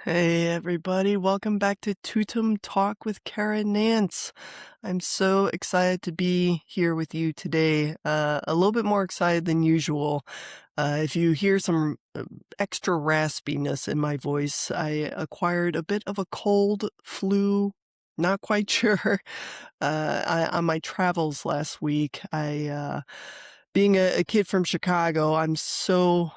Hey everybody, welcome back to Tutum Talk with Cara and Nance. I'm so excited to be here with you today, a little bit more excited than usual. If you hear some extra raspiness in my voice, I acquired a bit of a cold, flu, not quite sure. On my travels last week, being a kid from Chicago, I'm so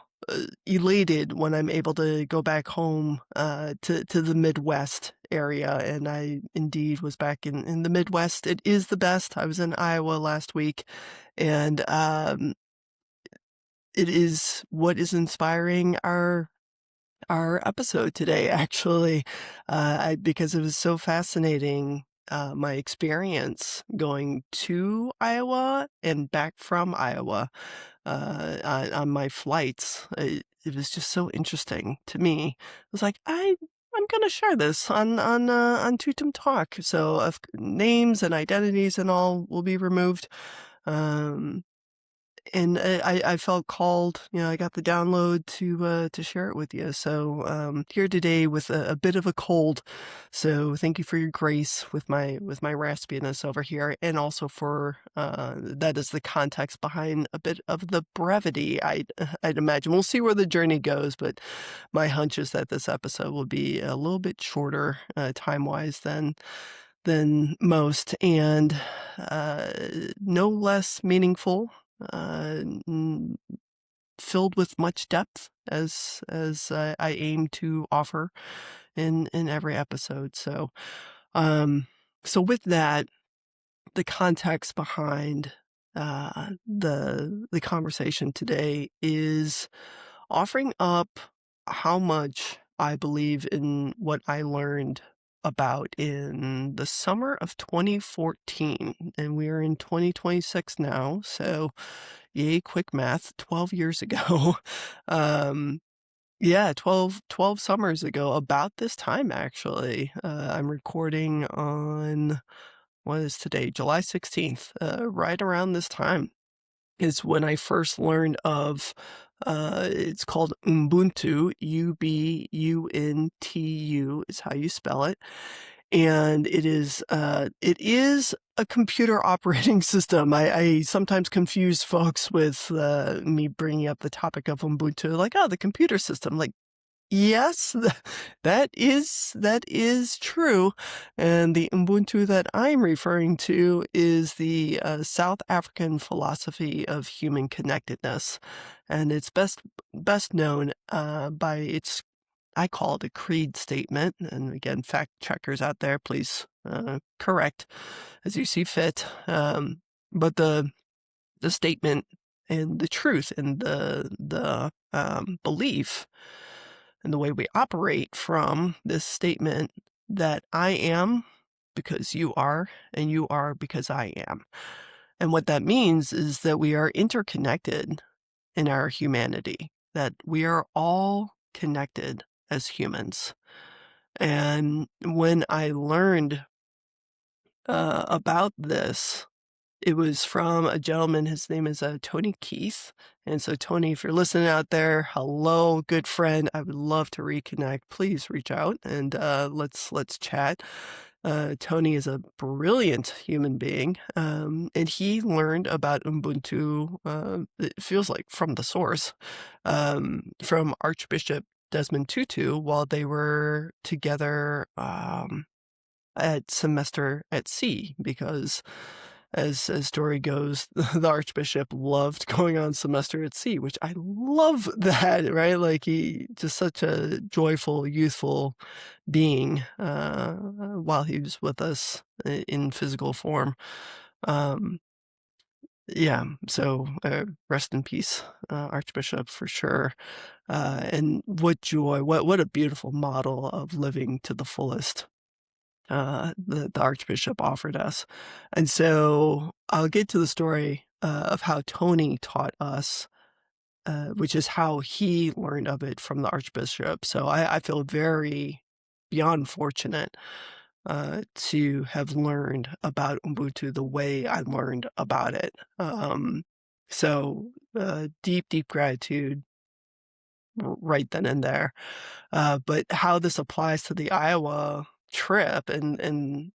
elated when I'm able to go back home to the Midwest area, and I indeed was back in the Midwest. It is the best. I was in Iowa last week, and it is what is inspiring our episode today, actually, because it was so fascinating. My experience going to Iowa and back from Iowa on my flights. It was just so interesting to me. I was like, I'm gonna share this on Tutum Talk. So names and identities and all will be removed. And I felt called, I got the download to share it with you. So here today with a bit of a cold. So thank you for your grace with my raspiness over here, and also for that is the context behind a bit of the brevity. I'd imagine we'll see where the journey goes, but my hunch is that this episode will be a little bit shorter time wise than most, and no less meaningful. Filled with much depth as I aim to offer in every episode. So with that, the context behind the conversation today is offering up how much I believe in what I learned about in the summer of 2014, and we are in 2026 now, so yay, quick math, 12 years ago. Yeah, 12 summers ago, about this time, actually. I'm recording on, what is today, July 16th, right around this time is when I first learned of, it's called Ubuntu, Ubuntu is how you spell it. And it is a computer operating system. I sometimes confuse folks with me bringing up the topic of Ubuntu, like, oh, the computer system. Like, yes, that is true. And the Ubuntu that I'm referring to is the South African philosophy of human connectedness. And it's best known by its, I call it a creed statement. And again, fact checkers out there, please correct as you see fit. But the statement and the truth and the belief and the way we operate from this statement that I am because you are, and you are because I am. And what that means is that we are interconnected in our humanity, that we are all connected as humans. And when I learned about this, it was from a gentleman. His name is Tony Keith. And so, Tony, if you're listening out there, hello, good friend. I would love to reconnect. Please reach out and let's chat. Tony is a brilliant human being, and he learned about Ubuntu. It feels like from the source, from Archbishop Desmond Tutu while they were together at semester at sea, because as story goes, the Archbishop loved going on semester at sea, which I love that, right? Like, he just such a joyful, youthful being while he was with us in physical form. Yeah, so rest in peace, Archbishop, for sure. And what joy, what a beautiful model of living to the fullest the Archbishop offered us. And so I'll get to the story of how Tony taught us, which is how he learned of it from the Archbishop. So I feel very beyond fortunate to have learned about Ubuntu the way I learned about it. So deep, deep gratitude right then and there. But how this applies to the Iowa trip, and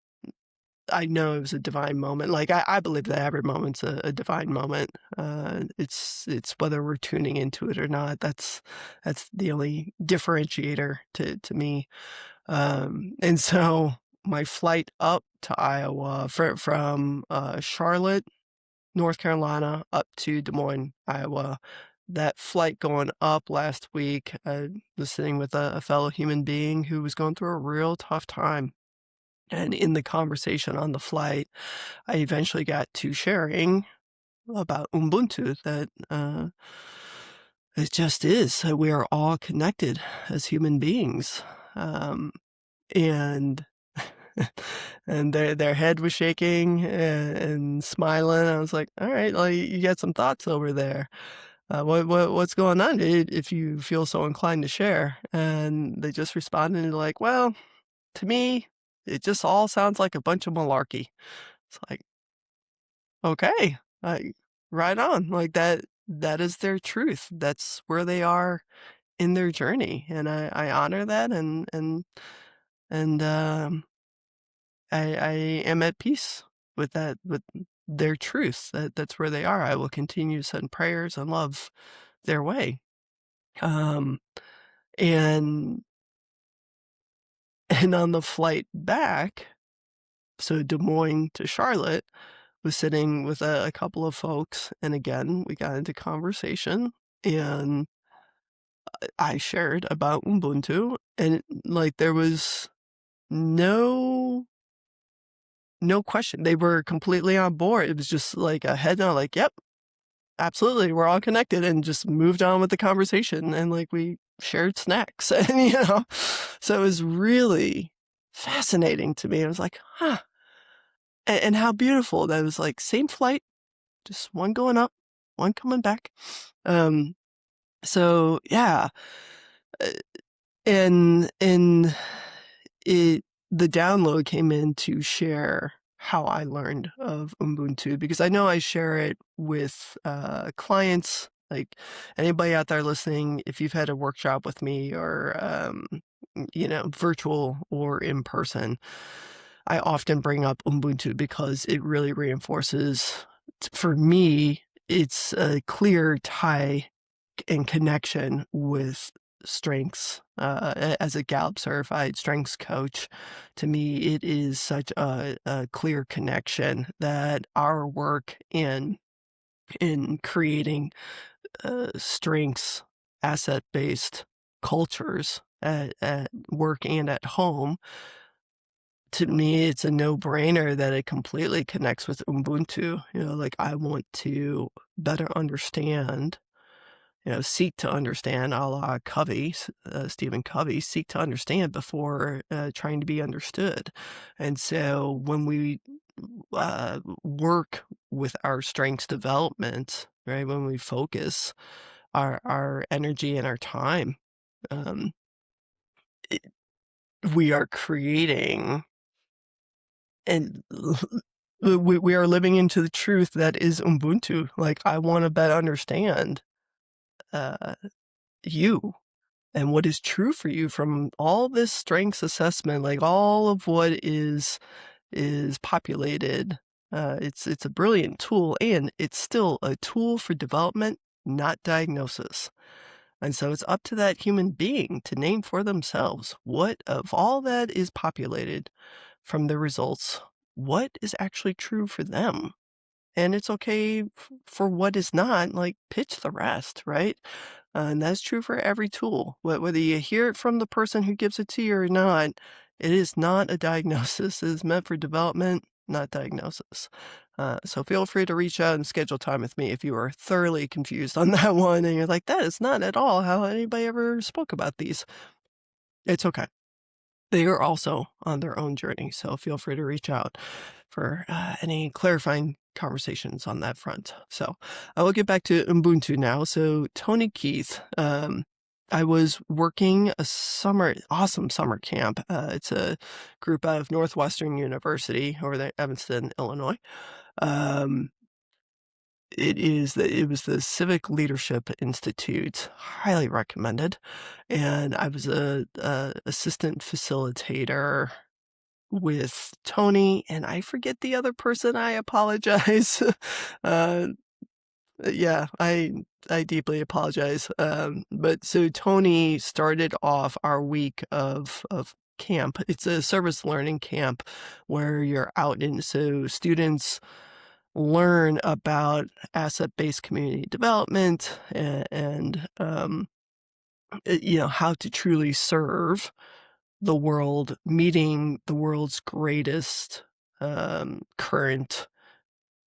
I know it was a divine moment. Like, I believe that every moment's a divine moment. It's whether we're tuning into it or not. That's the only differentiator to me. And so my flight up to Iowa from Charlotte, North Carolina, up to Des Moines, Iowa. That flight going up last week, I was sitting with a fellow human being who was going through a real tough time. And in the conversation on the flight, I eventually got to sharing about Ubuntu, that it just is. We are all connected as human beings. And and their head was shaking and smiling. I was like, all right, like, you got some thoughts over there. What's going on, if you feel so inclined to share? And they just responded like, well, to me, it just all sounds like a bunch of malarkey. It's like, okay, right on. Like, that is their truth. That's where they are in their journey, and I honor that, and I am at peace with that, with their truth. That's where they are. I will continue to send prayers and love their way. Um, and and on the flight back, so Des Moines to Charlotte, was sitting with a couple of folks, and again, we got into conversation, and I shared about Ubuntu, and, like, there was no question. They were completely on board. It was just like a head nod, like, "Yep, absolutely, we're all connected," and just moved on with the conversation, and, like, we shared snacks, and, so it was really fascinating to me. I was like, "Huh," and how beautiful that was, like, same flight, just one going up, one coming back. Um, so yeah, uh, and it the download came in to share how I learned of Ubuntu, because I know I share it with clients. Like, anybody out there listening, if you've had a workshop with me, or virtual or in person, I often bring up Ubuntu because it really reinforces, for me, it's a clear tie and connection with strengths. As a Gallup certified strengths coach, to me, it is such a clear connection that our work in creating strengths, asset-based cultures at work and at home, to me, it's a no-brainer that it completely connects with Ubuntu. Like, I want to better understand, seek to understand, a la Covey, Stephen Covey, seek to understand before trying to be understood. And so when we work with our strengths development, right, when we focus our energy and our time, um, it, we are creating, and we are living into the truth that is Ubuntu. Like, I want to better understand uh, you and what is true for you from all this strengths assessment, like all of what is populated. It's a brilliant tool, and it's still a tool for development, not diagnosis. And so it's up to that human being to name for themselves, what of all that is populated from the results, what is actually true for them. And it's okay for what is not, like, pitch the rest, right? And that's true for every tool. Whether you hear it from the person who gives it to you or not, it is not a diagnosis. It is meant for development, not diagnosis. So feel free to reach out and schedule time with me if you are thoroughly confused on that one and you're like, that is not at all how anybody ever spoke about these. It's okay. They are also on their own journey, so feel free to reach out for any clarifying conversations on that front. So I will get back to Ubuntu now. So Tony Keith, I was working a awesome summer camp. It's a group out of Northwestern University over there, Evanston, Illinois. Um, it was the Civic Leadership Institute, highly recommended, and I was a assistant facilitator with Tony, and I forget the other person, I apologize. Uh, yeah, I deeply apologize, but so Tony started off our week of camp. It's a service learning camp where you're out and so students learn about asset-based community development and how to truly serve the world, meeting the world's greatest current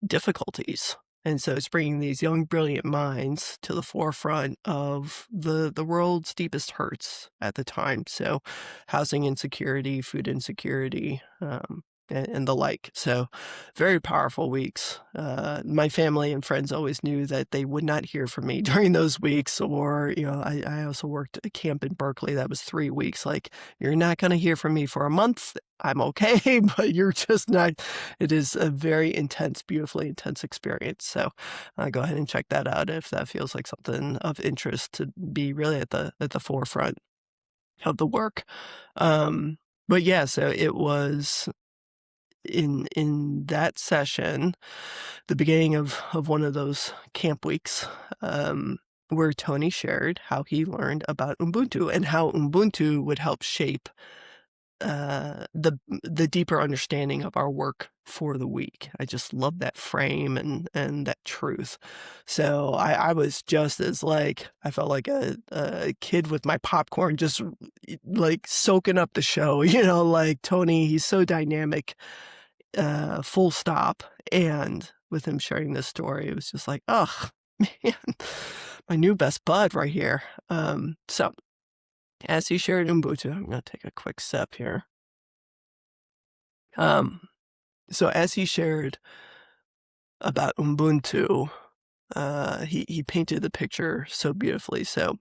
difficulties. And so it's bringing these young, brilliant minds to the forefront of the world's deepest hurts at the time. So housing insecurity, food insecurity, and the like. So very powerful weeks. My family and friends always knew that they would not hear from me during those weeks. Or, I also worked at a camp in Berkeley that was 3 weeks. Like, you're not going to hear from me for a month. I'm okay, but you're just not. It is a very intense, beautifully intense experience. So go ahead and check that out if that feels like something of interest to be really at the forefront of the work. But yeah, so it was in that session, the beginning of one of those camp weeks, where Tony shared how he learned about Ubuntu and how Ubuntu would help shape the deeper understanding of our work for the week. I just love that frame and that truth. So I was just as I felt like a kid with my popcorn, just like soaking up the show. Like Tony, he's so dynamic, full stop. And with him sharing this story, it was just like, oh man, my new best bud right here. So as he shared Ubuntu, I'm going to take a quick sip here. So as he shared about Ubuntu, he painted the picture so beautifully. So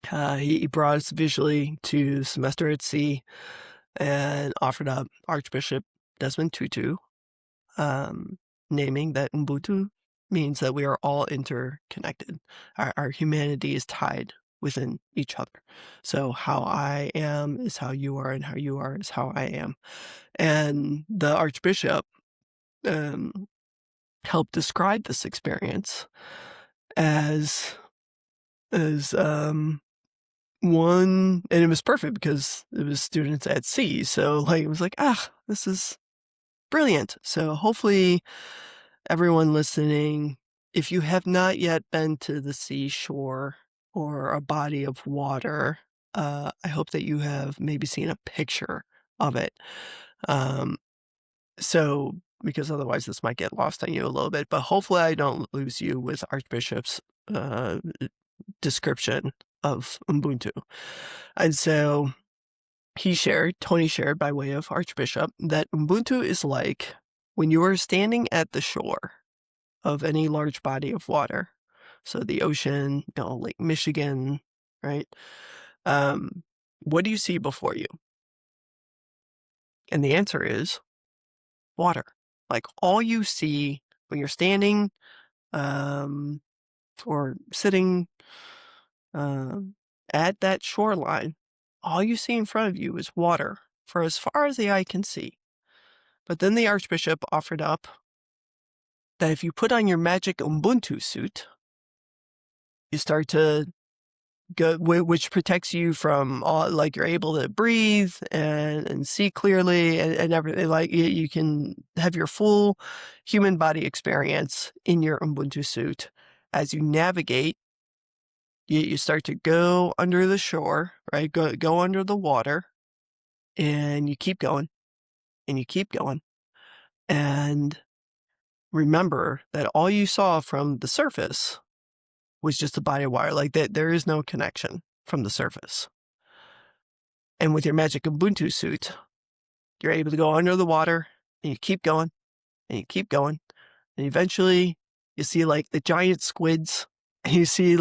he brought us visually to Semester at Sea and offered up Archbishop Desmond Tutu, naming that Ubuntu means that we are all interconnected. Our humanity is tied within each other. So how I am is how you are, and how you are is how I am. And the Archbishop helped describe this experience as one, and it was perfect because it was students at sea. So it was like, this is brilliant. So hopefully everyone listening, if you have not yet been to the seashore or a body of water, I hope that you have maybe seen a picture of it. So, because otherwise this might get lost on you a little bit, but hopefully I don't lose you with Archbishop's description of Ubuntu. And so Tony shared by way of Archbishop, that Ubuntu is like when you are standing at the shore of any large body of water. So the ocean, Lake Michigan, right? What do you see before you? And the answer is water. Like all you see when you're standing or sitting at that shoreline, all you see in front of you is water for as far as the eye can see. But then the Archbishop offered up that if you put on your magic Ubuntu suit, you start to go, which protects you from all, you're able to breathe and see clearly and everything. You can have your full human body experience in your Ubuntu suit. As you navigate, you start to go under the shore, right? Go under the water, and you keep going, and you keep going. And remember that all you saw from the surface was just a body of water. There is no connection from the surface. And with your magic Ubuntu suit, you're able to go under the water, and you keep going, and you keep going. And eventually you see the giant squids, and you see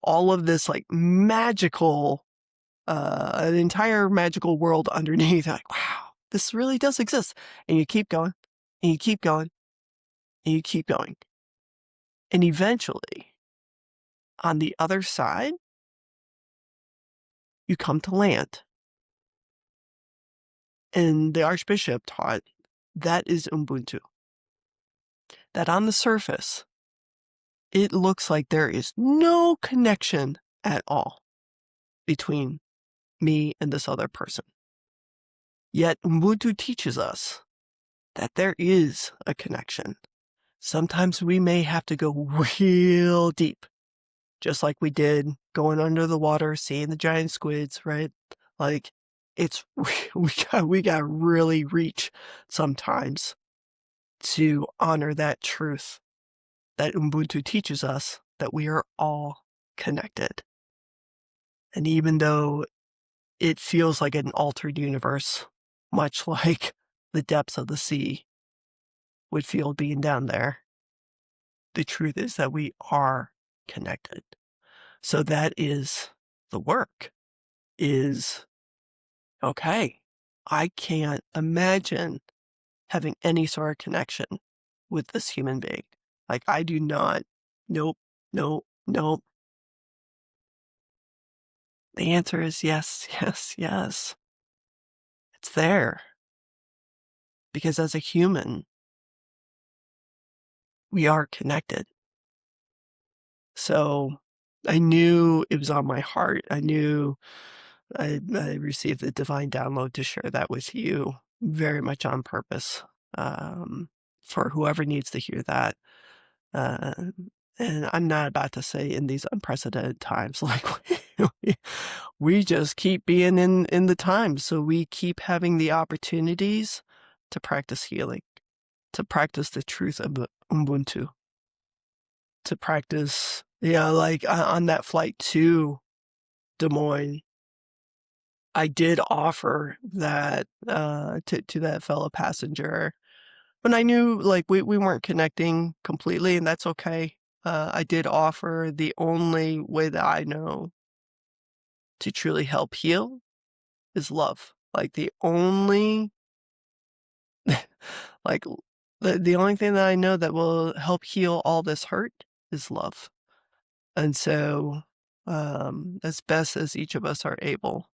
all of this magical, an entire magical world underneath. You're like, wow, this really does exist. And you keep going, and you keep going, and you keep going. And eventually, on the other side, you come to land. And the Archbishop taught that is Ubuntu. That on the surface, it looks like there is no connection at all between me and this other person. Yet Ubuntu teaches us that there is a connection. Sometimes we may have to go real deep, just like we did going under the water, seeing the giant squids, right? Like it's we got really reach sometimes to honor that truth that Ubuntu teaches us, that we are all connected. And even though it feels like an altered universe, much like the depths of the sea would feel being down there, the truth is that we are connected. So that is the work, is, okay, I can't imagine having any sort of connection with this human being. Like, I do not, nope, nope, nope. The answer is yes, yes, yes. It's there. Because as a human, we are connected. So I knew it was on my heart. I knew I received the divine download to share that with you very much on purpose, for whoever needs to hear that. Uh, and I'm not about to say in these unprecedented times, like we just keep being in the times. So we keep having the opportunities to practice healing, to practice the truth of Ubuntu, to practice, like on that flight to Des Moines, I did offer that to that fellow passenger, when I knew like we weren't connecting completely, and that's okay. I did offer the only way that I know to truly help heal is love. Like the only, like the only thing that I know that will help heal all this hurt is love. And so, as best as each of us are able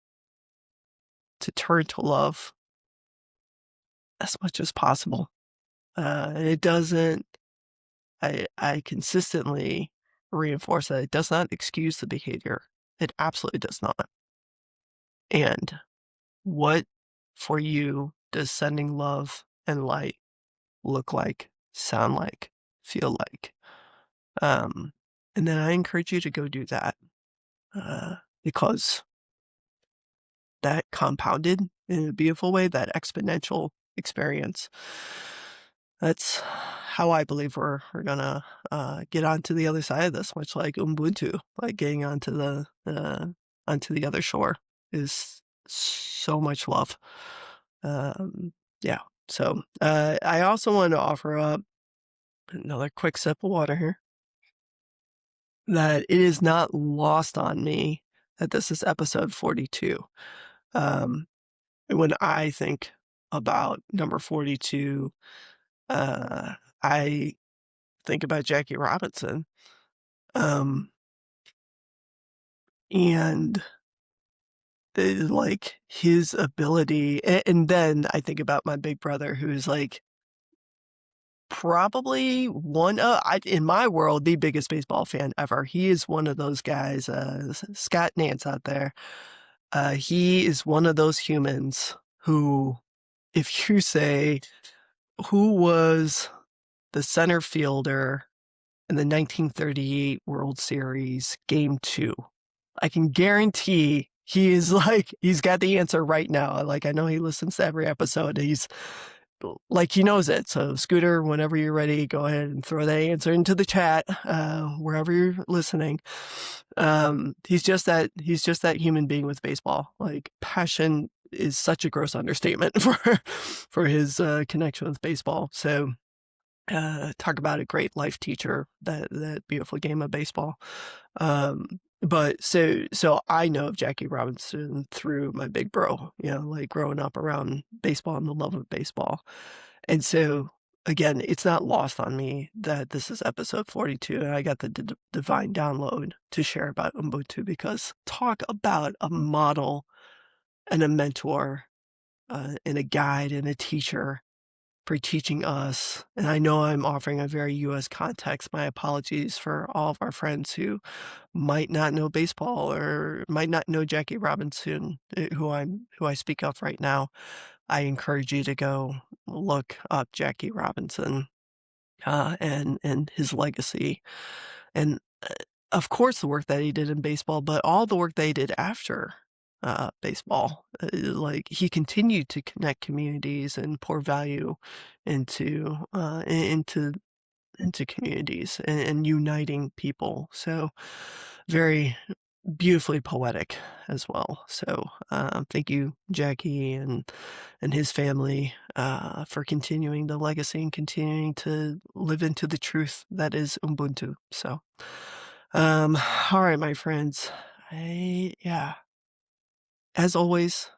to turn to love as much as possible. It doesn't, I consistently reinforce that it does not excuse the behavior. It absolutely does not. And what for you does sending love and light look like, sound like, feel like? And then I encourage you to go do that, because that compounded in a beautiful way, that exponential experience, that's how I believe we're gonna get onto the other side of this, much like Ubuntu, like getting onto the other shore is so much love. Yeah. So I also want to offer up another quick sip of water here, that it is not lost on me that this is episode 42. When I think about number 42, I think about Jackie Robinson. And like his ability, and then I think about my big brother, who's like probably one in my world, the biggest baseball fan ever. He is one of those guys, Scott Nance out there. He is one of those humans who, if you say, who was the center fielder in the 1938 World Series Game 2, I can guarantee he is like, he's got the answer right now. Like, I know he listens to every episode. He's like, he knows it. So Scooter, whenever you're ready, go ahead and throw that answer into the chat, wherever you're listening. He's just that human being with baseball. Like, passion is such a gross understatement for his connection with baseball. So talk about a great life teacher, that beautiful game of baseball. But so I know of Jackie Robinson through my big bro, like growing up around baseball and the love of baseball. And so again, it's not lost on me that this is episode 42, and I got the divine download to share about Ubuntu, because talk about a model and a mentor, and a guide and a teacher for teaching us. And I know I'm offering a very U.S. context. My apologies for all of our friends who might not know baseball or might not know Jackie Robinson, who I speak of right now. I encourage you to go look up Jackie Robinson, and his legacy, and of course the work that he did in baseball, but all the work that he did after baseball. Like, he continued to connect communities and pour value into into communities, and uniting people. So very beautifully poetic as well. So thank you, Jackie, and his family, for continuing the legacy and continuing to live into the truth that is Ubuntu. So, all right, my friends. Yeah, as always,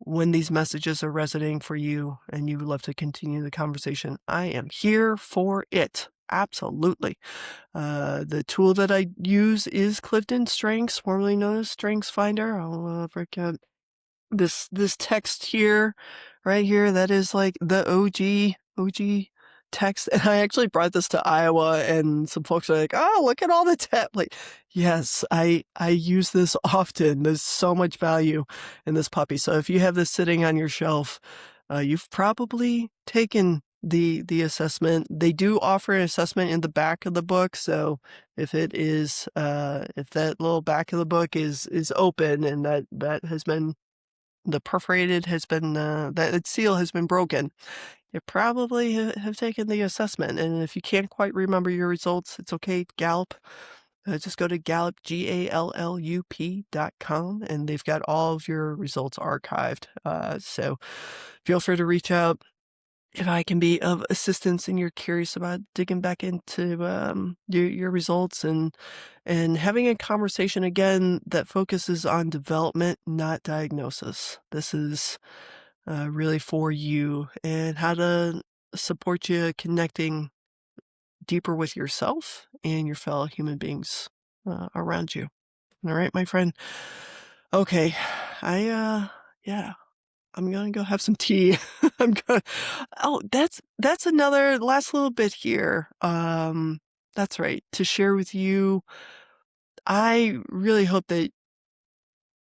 when these messages are resonating for you and you would love to continue the conversation, I am here for it. Absolutely. The tool that I use is Clifton Strengths, formerly known as Strengths Finder. I'll break out this text here, right here. That is like the OG text. And I actually brought this to Iowa, and some folks are like, "Oh, look at all the text!" Like, yes, I use this often. There's so much value in this puppy. So if you have this sitting on your shelf, you've probably taken the assessment. They do offer an assessment in the back of the book. So if it is, if that little back of the book is open, and that has been, the perforated has been, that seal has been broken, you probably have taken the assessment. And if you can't quite remember your results, it's okay. Gallup, just go to Gallup, GALLUP.com, and they've got all of your results archived. So feel free to reach out if I can be of assistance and you're curious about digging back into your results, and having a conversation again that focuses on development, not diagnosis. This is really for you, and how to support you connecting deeper with yourself and your fellow human beings around you. All right, my friend. Okay, yeah. I'm gonna go have some tea. I'm gonna. Oh, that's another last little bit here. That's right. To share with you, I really hope that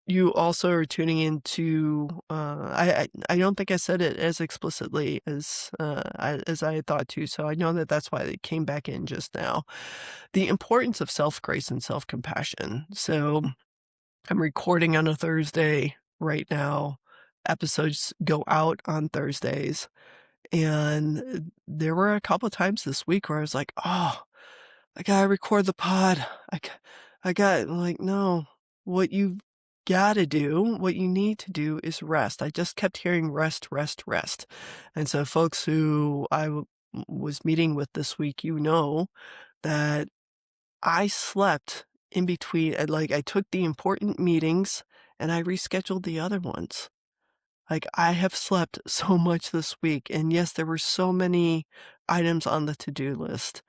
you also are tuning into. I don't think I said it as explicitly as I had thought to. So I know that that's why it came back in just now. The importance of self-grace and self-compassion. So I'm recording on a Thursday right now. Episodes go out on Thursdays. And there were a couple of times this week where I was like, "Oh, I gotta record the pod. I got," like, no, what you gotta do, what you need to do is rest. I just kept hearing rest, rest, rest. And so folks who was meeting with this week, you know that I slept in between. Like, I took the important meetings and I rescheduled the other ones. Like, I have slept so much this week, and yes, there were so many items on the to-do list,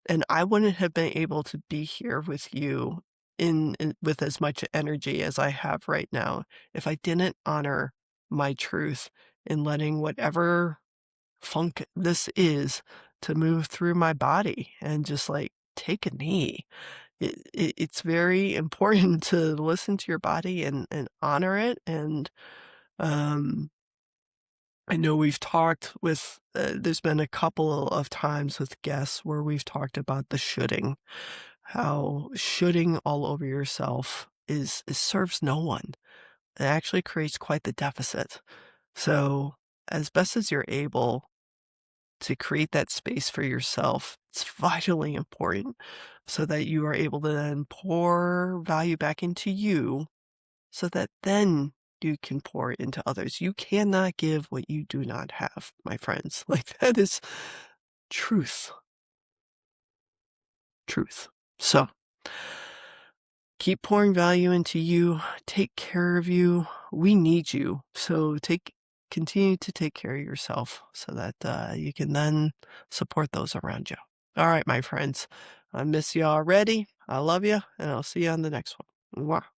and I wouldn't have been able to be here with you with as much energy as I have right now if I didn't honor my truth in letting whatever funk this is to move through my body and just, like, take a knee. It's very important to listen to your body and honor it, and, um I know we've talked with, there's been a couple of times with guests where we've talked about the shoulding, how shoulding all over yourself serves no one. It actually creates quite the deficit. So, as best as you're able to create that space for yourself, it's vitally important so that you are able to then pour value back into you, so that then you can pour it into others. You cannot give what you do not have, my friends. Like, that is truth. Truth. So keep pouring value into you. Take care of you. We need you. So take continue to take care of yourself so that you can then support those around you. All right, my friends. I miss you already. I love you, and I'll see you on the next one. Mwah.